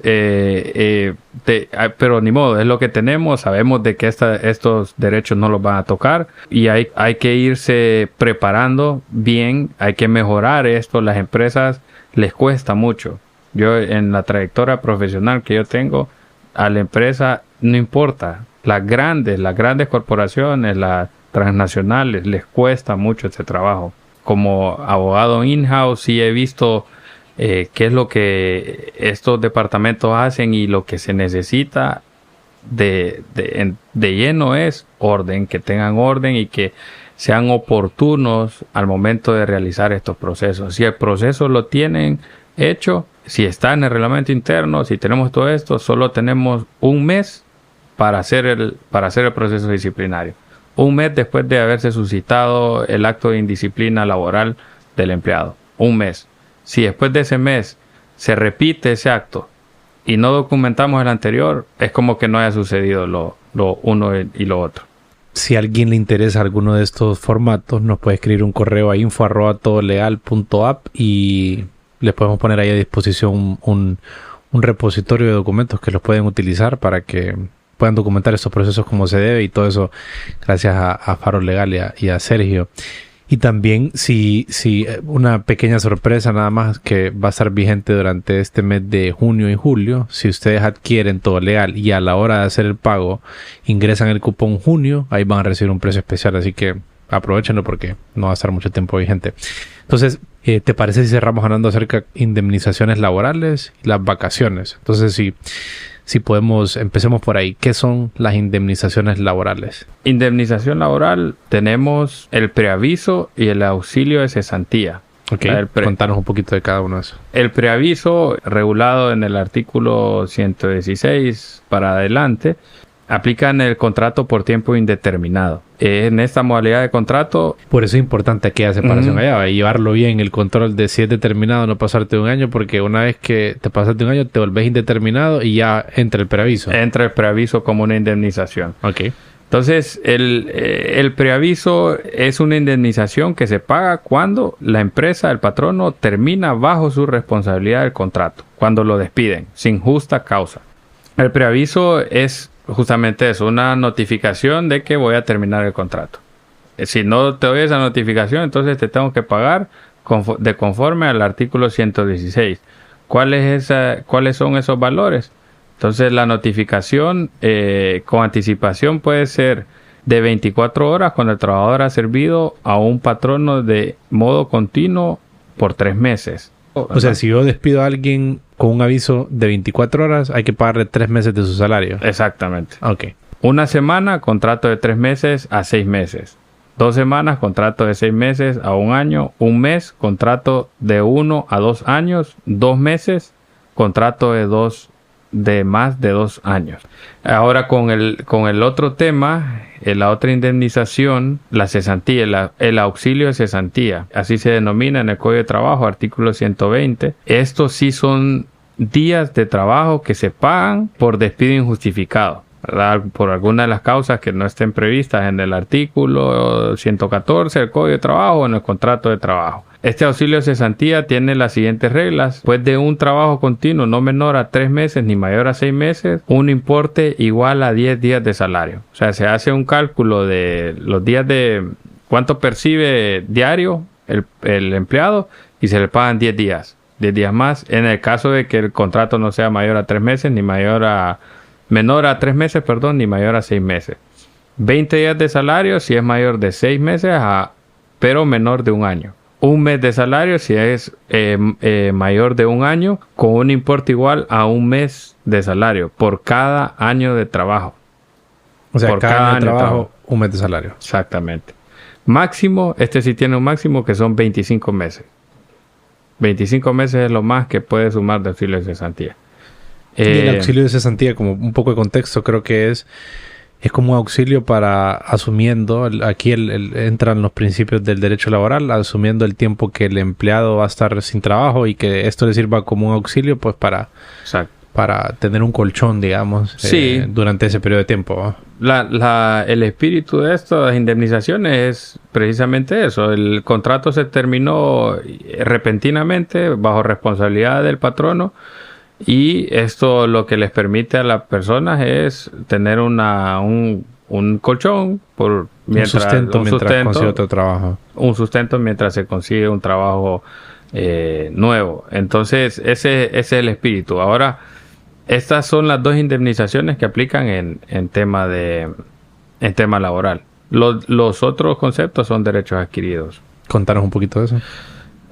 pero ni modo, es lo que tenemos. Sabemos de que estos derechos no los van a tocar. Y hay que irse preparando bien. Hay que mejorar esto. Las empresas les cuesta mucho. Yo, en la trayectoria profesional que yo tengo, a la empresa no importa. Las grandes corporaciones, las transnacionales, les cuesta mucho este trabajo. Como abogado in-house sí he visto qué es lo que estos departamentos hacen, y lo que se necesita de lleno es orden, que tengan orden y que sean oportunos al momento de realizar estos procesos. Si el proceso lo tienen hecho, si está en el reglamento interno, si tenemos todo esto, solo tenemos un mes para hacer el proceso disciplinario. Un mes después de haberse suscitado el acto de indisciplina laboral del empleado. Un mes. Si después de ese mes se repite ese acto y no documentamos el anterior, es como que no haya sucedido lo uno y lo otro. Si a alguien le interesa alguno de estos formatos, nos puede escribir un correo a info@todolegal.app y les podemos poner ahí a disposición un un repositorio de documentos que los pueden utilizar para que puedan documentar estos procesos como se debe, y todo eso gracias a Faro Legal y a Sergio. Y también, si una pequeña sorpresa nada más que va a estar vigente durante este mes de junio y julio, si ustedes adquieren Todo Legal y a la hora de hacer el pago ingresan el cupón junio, ahí van a recibir un precio especial, así que aprovechenlo porque no va a estar mucho tiempo vigente. Entonces, ¿te parece si cerramos hablando acerca de indemnizaciones laborales y las vacaciones? Entonces, si podemos, empecemos por ahí. ¿Qué son las indemnizaciones laborales? Indemnización laboral, tenemos el preaviso y el auxilio de cesantía. Ok, contanos un poquito de cada uno de esos. El preaviso, regulado en el artículo 116 para adelante, aplica en el contrato por tiempo indeterminado. En esta modalidad de contrato... Por eso es importante aquella separación allá, y llevarlo bien, el control de si es determinado, no pasarte de un año, porque una vez que te pasaste un año, te volvés indeterminado y ya entra el preaviso. Entra el preaviso como una indemnización. Ok. Entonces, el preaviso es una indemnización que se paga cuando la empresa, el patrono, termina bajo su responsabilidad del contrato, cuando lo despiden, sin justa causa. El preaviso es justamente eso, una notificación de que voy a terminar el contrato. Si no te doy esa notificación, entonces te tengo que pagar de conforme al artículo 116. ¿Cuáles son esos valores? Entonces la notificación con anticipación puede ser de 24 horas cuando el trabajador ha servido a un patrono de modo continuo por 3 meses. O sea, si yo despido a alguien con un aviso de 24 horas, hay que pagarle 3 meses de su salario. Exactamente. Ok. Una semana, contrato de 3 meses a 6 meses. 2 semanas, contrato de 6 meses a 1 año. 1 mes, contrato de 1 a 2 años. 2 meses, contrato de más de 2 años. Ahora con el otro tema, la otra indemnización, la cesantía, el auxilio de cesantía, así se denomina en el Código de Trabajo, artículo 120. Estos sí son días de trabajo que se pagan por despido injustificado, ¿verdad? Por alguna de las causas que no estén previstas en el artículo 114 del Código de Trabajo o en el contrato de trabajo. Este auxilio de cesantía tiene las siguientes reglas. Pues de un trabajo continuo no menor a 3 meses ni mayor a 6 meses, un importe igual a 10 días de salario. O sea, se hace un cálculo de los días de cuánto percibe diario el empleado y se le pagan 10 días. 10 días más en el caso de que el contrato no sea mayor a 3 meses ni menor a 3 meses, ni mayor a 6 meses. 20 días de salario si es mayor de 6 meses pero menor de 1 año. 1 mes de salario si es mayor de 1 año, con un importe igual a 1 mes de salario por cada año de trabajo. O sea, por cada año de trabajo, 1 mes de salario. Exactamente. Máximo, sí tiene un máximo que son 25 meses. 25 meses es lo más que puede sumar de auxilio de cesantía. Y el auxilio de cesantía, como un poco de contexto, creo que es como un auxilio para asumiendo, aquí entran los principios del derecho laboral, asumiendo el tiempo que el empleado va a estar sin trabajo y que esto le sirva como un auxilio pues para tener un colchón, digamos, sí, durante ese periodo de tiempo, ¿no? El espíritu de estas indemnizaciones es precisamente eso. El contrato se terminó repentinamente bajo responsabilidad del patrono. Y esto lo que les permite a las personas es tener un colchón mientras consigue otro trabajo. Un sustento mientras se consigue un trabajo nuevo. Entonces, ese es el espíritu. Ahora, estas son las 2 indemnizaciones que aplican en tema laboral. Los otros conceptos son derechos adquiridos. Contanos un poquito de eso.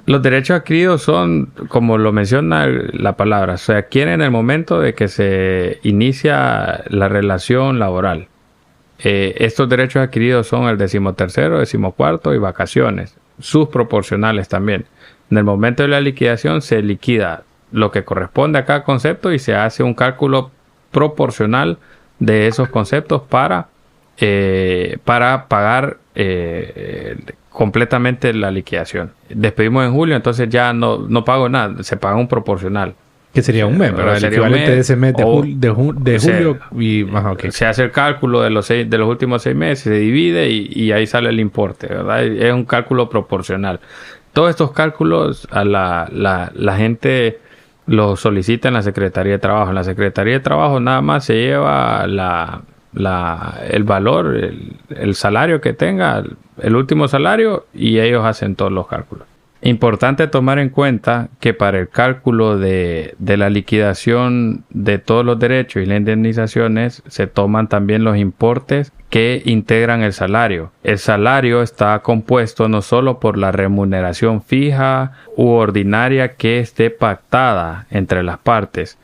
Los derechos adquiridos son, como lo menciona la palabra, se adquieren en el momento de que se inicia la relación laboral. Estos derechos adquiridos son el 13º, 14º y vacaciones, sus proporcionales también. En el momento de la liquidación se liquida lo que corresponde a cada concepto y se hace un cálculo proporcional de esos conceptos para pagar completamente la liquidación. Despedimos en julio, entonces ya no pago nada, se paga un proporcional. Que sería un mes, ¿verdad? El equivalente de ese mes de julio y más. Okay. Se hace el cálculo de los últimos 6 meses, se divide y ahí sale el importe, ¿verdad? Es un cálculo proporcional. Todos estos cálculos a la gente lo solicita en la Secretaría de Trabajo. En la Secretaría de Trabajo nada más se lleva el valor, el salario que tenga, el último salario, y ellos hacen todos los cálculos. Importante tomar en cuenta que para el cálculo de la liquidación de todos los derechos y las indemnizaciones se toman también los importes que integran el salario. El salario está compuesto no solo por la remuneración fija u ordinaria que esté pactada entre las partes.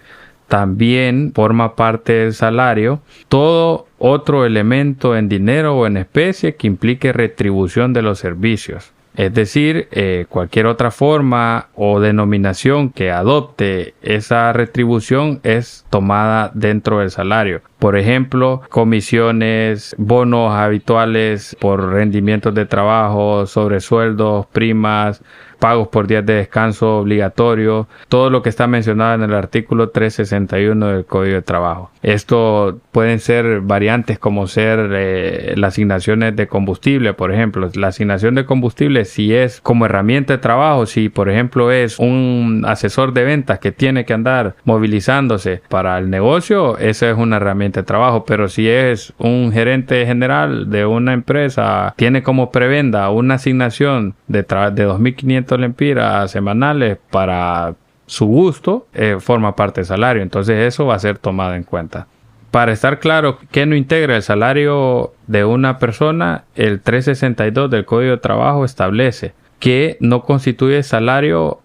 También forma parte del salario todo otro elemento en dinero o en especie que implique retribución de los servicios. Es decir, cualquier otra forma o denominación que adopte esa retribución es tomada dentro del salario. Por ejemplo, comisiones, bonos habituales por rendimientos de trabajo, sobresueldos, primas, pagos por días de descanso obligatorio, todo lo que está mencionado en el artículo 361 del Código de Trabajo. Esto pueden ser variantes como ser las asignaciones de combustible, por ejemplo. La asignación de combustible, si es como herramienta de trabajo, si por ejemplo es un asesor de ventas que tiene que andar movilizándose para el negocio, esa es una herramienta de trabajo. Pero si es un gerente general de una empresa, tiene como prebenda una asignación de 2.500 lempiras semanales para su gusto, forma parte del salario. Entonces eso va a ser tomado en cuenta. Para estar claro que no integra el salario de una persona, el 362 del Código de Trabajo establece que no constituye salario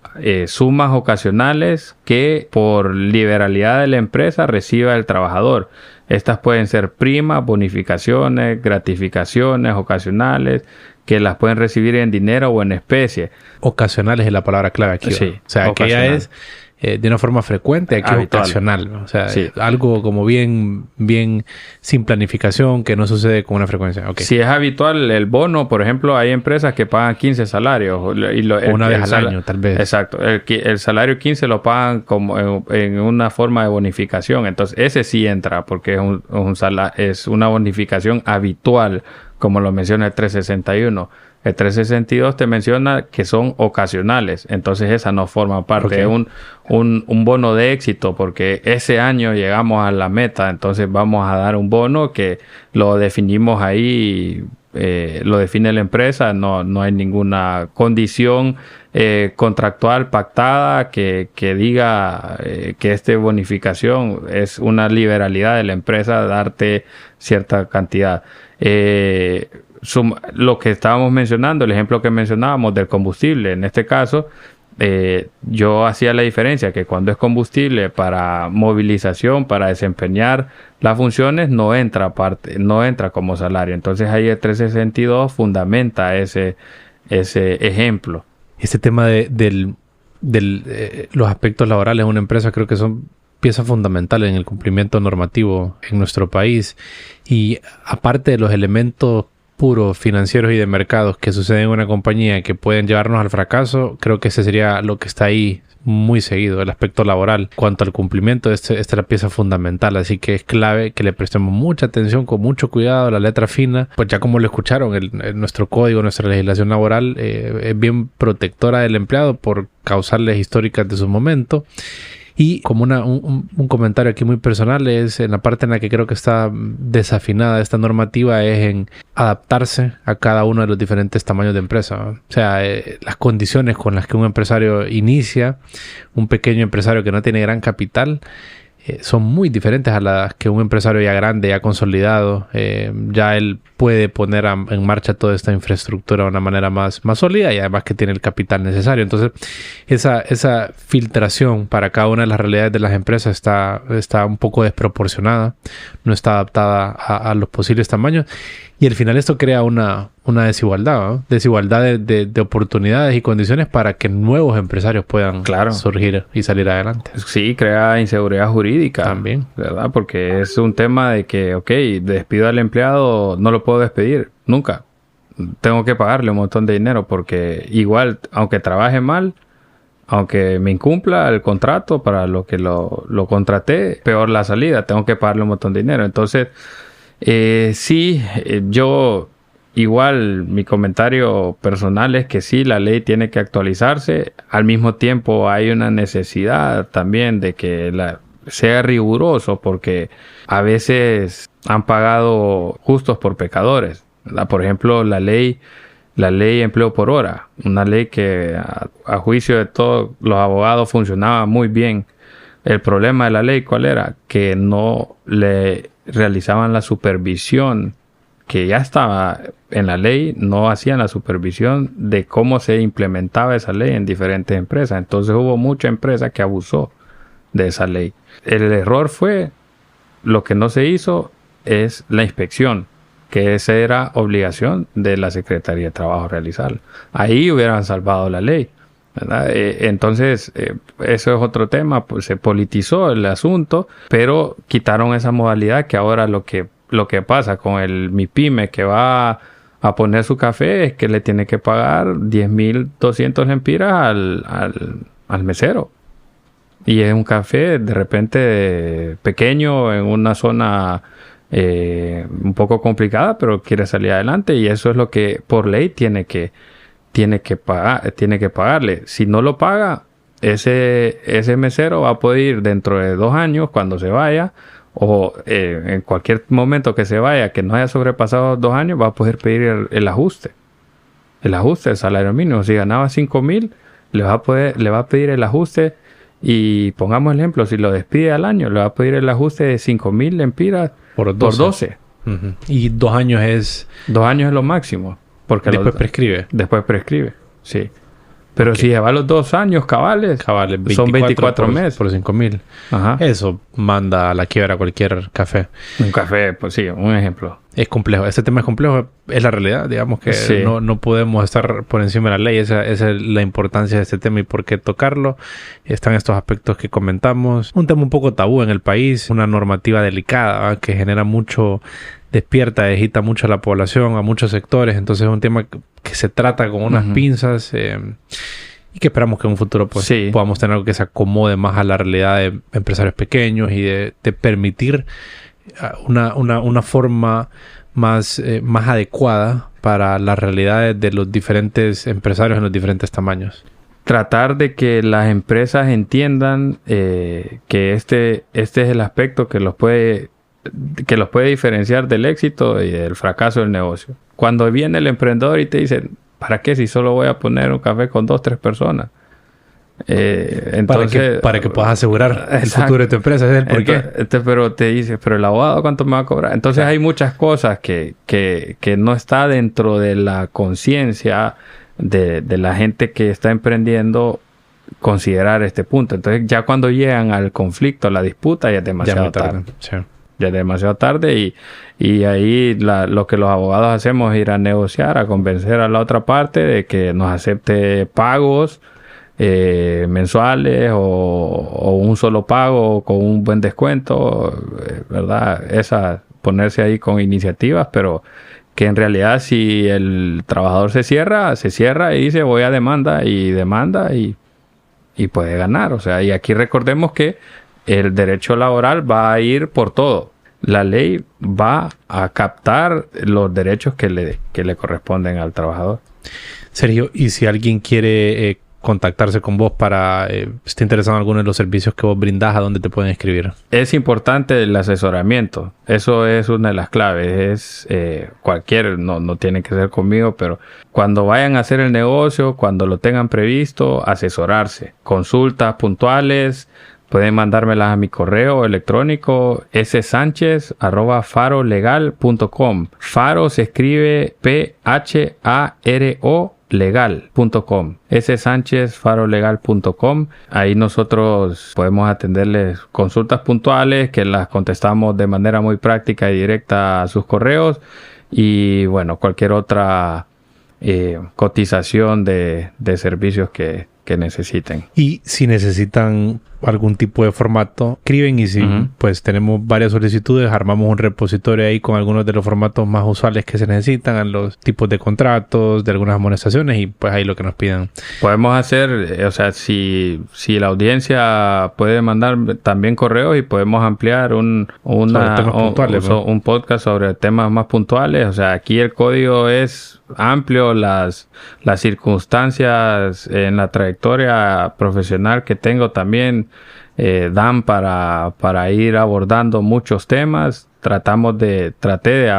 sumas ocasionales que por liberalidad de la empresa reciba el trabajador. Estas pueden ser primas, bonificaciones, gratificaciones ocasionales, que las pueden recibir en dinero o en especie. Ocasionales es la palabra clave aquí. Sí, o sea, que ya es de una forma frecuente, aquí es ocasional. O sea, sí, algo como bien sin planificación, que no sucede con una frecuencia. Okay. Si es habitual el bono, por ejemplo, hay empresas que pagan 15 salarios. Una vez al año, tal vez. Exacto. El salario 15 lo pagan como en una forma de bonificación. Entonces, ese sí entra porque es una bonificación habitual, como lo menciona el 361. El 362 te menciona que son ocasionales, entonces esa no forma parte de un bono de éxito, porque ese año llegamos a la meta, entonces vamos a dar un bono que lo definimos ahí, lo define la empresa, no hay ninguna condición contractual pactada que diga que esta bonificación es una liberalidad de la empresa darte cierta cantidad. Lo que estábamos mencionando, el ejemplo que mencionábamos del combustible, en este caso yo hacía la diferencia que cuando es combustible para movilización, para desempeñar las funciones, no entra como salario. Entonces ahí el 362 fundamenta ese ejemplo. Este tema de los aspectos laborales de una empresa creo que son pieza fundamental en el cumplimiento normativo en nuestro país, y aparte de los elementos puros financieros y de mercados que suceden en una compañía que pueden llevarnos al fracaso, creo que ese sería lo que está ahí muy seguido, el aspecto laboral. Cuanto al cumplimiento, esta es la pieza fundamental, así que es clave que le prestemos mucha atención, con mucho cuidado, la letra fina. Pues ya como lo escucharon, nuestro código, nuestra legislación laboral es bien protectora del empleado por causales históricas de su momento. Y como un comentario aquí muy personal, es en la parte en la que creo que está desafinada esta normativa, es en adaptarse a cada uno de los diferentes tamaños de empresa, ¿no? O sea, las condiciones con las que un empresario inicia, un pequeño empresario que no tiene gran capital, son muy diferentes a las que un empresario ya grande, ya consolidado, ya él puede poner en marcha toda esta infraestructura de una manera más sólida, y además que tiene el capital necesario. Entonces, esa filtración para cada una de las realidades de las empresas está un poco desproporcionada, no está adaptada a los posibles tamaños, y al final esto crea una desigualdad, ¿no? Desigualdad de oportunidades y condiciones para que nuevos empresarios puedan surgir y salir adelante. Sí, crea inseguridad jurídica. También. ¿Verdad? Porque es un tema de que, despido al empleado, no lo puedo despedir, nunca. Tengo que pagarle un montón de dinero porque igual, aunque trabaje mal, aunque me incumpla el contrato para lo que lo contraté, peor la salida, tengo que pagarle un montón de dinero. Entonces, yo igual mi comentario personal es que sí, la ley tiene que actualizarse. Al mismo tiempo hay una necesidad también de que sea riguroso, porque a veces han pagado justos por pecadores, ¿verdad? Por ejemplo, la ley empleo por hora, una ley que a juicio de todos los abogados funcionaba muy bien. El problema de la ley, ¿cuál era? Que no le realizaban la supervisión que ya estaba en la ley, no hacían la supervisión de cómo se implementaba esa ley en diferentes empresas. Entonces hubo mucha empresa que abusó de esa ley. El error fue, lo que no se hizo es la inspección, que esa era obligación de la Secretaría de Trabajo realizar. Ahí hubieran salvado la ley, ¿verdad? Entonces, eso es otro tema, pues se politizó el asunto, pero quitaron esa modalidad que ahora lo que pasa con el MIPYME que va a poner su café es que le tiene que pagar 10.200 lempiras al mesero. Y es un café de repente pequeño en una zona un poco complicada, pero quiere salir adelante, y eso es lo que por ley tiene que pagarle. Si no lo paga, ese mesero va a poder ir dentro de 2 años cuando se vaya, o en cualquier momento que se vaya, que no haya sobrepasado 2 años, va a poder pedir el ajuste del salario mínimo. Si ganaba 5,000, le va a pedir el ajuste. Y pongamos el ejemplo, si lo despide al año, le va a pedir el ajuste de 5,000 lempiras por 12. Uh-huh. Y 2 años es... 2 años es lo máximo. Porque después prescribe. Después prescribe, sí. Pero si lleva los 2 años cabales, son 24 meses. Por 5,000. Ajá. Eso manda a la quiebra cualquier café. Un café, pues sí, un ejemplo. Es complejo. Este tema es complejo. Es la realidad. Digamos que sí. no podemos estar por encima de la ley. Esa es la importancia de este tema y por qué tocarlo. Están estos aspectos que comentamos. Un tema un poco tabú en el país. Una normativa delicada, ¿verdad? Que genera mucho... despierta, agita mucho a la población, a muchos sectores. Entonces es un tema que se trata con unas pinzas y que esperamos que en un futuro pues podamos tener algo que se acomode más a la realidad de empresarios pequeños y de permitir una forma más adecuada para las realidades de los diferentes empresarios en los diferentes tamaños. Tratar de que las empresas entiendan que este es el aspecto que los puede diferenciar del éxito y del fracaso del negocio. Cuando viene el emprendedor y te dice, ¿para qué si solo voy a poner un café con 2, 3 personas? Entonces, para que puedas asegurar el futuro de tu empresa. ¿Es el por qué? Pero te dice, ¿pero el abogado cuánto me va a cobrar? Entonces hay muchas cosas que no está dentro de la conciencia de la gente que está emprendiendo, considerar este punto. Entonces ya cuando llegan al conflicto, a la disputa, ya es demasiado tarde. Sí. Ya es demasiado tarde y ahí lo que los abogados hacemos es ir a negociar, a convencer a la otra parte de que nos acepte pagos mensuales o un solo pago con un buen descuento, ¿verdad? Ponerse ahí con iniciativas, pero que en realidad si el trabajador se cierra y dice voy a demanda y puede ganar. O sea, y aquí recordemos que el derecho laboral va a ir por todo. La ley va a captar los derechos que le corresponden al trabajador. Sergio, y si alguien quiere contactarse con vos para esté interesado en alguno de los servicios que vos brindás, ¿a dónde te pueden escribir? Es importante el asesoramiento. Eso es una de las claves. No tiene que ser conmigo, pero cuando vayan a hacer el negocio, cuando lo tengan previsto, asesorarse. Consultas puntuales. Pueden mandármelas a mi correo electrónico ssanchez@farolegal.com. Faro se escribe PHARO legal.com. ssanchez@farolegal.com. Ahí nosotros podemos atenderles consultas puntuales que las contestamos de manera muy práctica y directa a sus correos. Y bueno, cualquier otra cotización de servicios que necesiten. Y si necesitan algún tipo de formato, escriben y si pues tenemos varias solicitudes, armamos un repositorio ahí con algunos de los formatos más usuales que se necesitan, los tipos de contratos, de algunas amonestaciones y pues ahí lo que nos pidan. Podemos hacer, o sea, si la audiencia puede mandar también correos y podemos ampliar un podcast sobre temas más puntuales. O sea, aquí el código es amplio, las circunstancias en la trayectoria profesional que tengo también dan para ir abordando muchos temas. Traté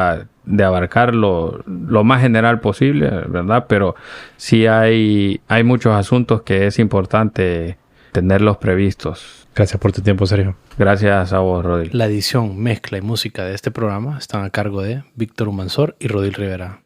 de abarcar lo más general posible, ¿verdad? Pero sí hay muchos asuntos que es importante tenerlos previstos. Gracias por tu tiempo, Sergio. Gracias a vos, Rodil. La edición, mezcla y música de este programa están a cargo de Víctor Humansor y Rodil Rivera.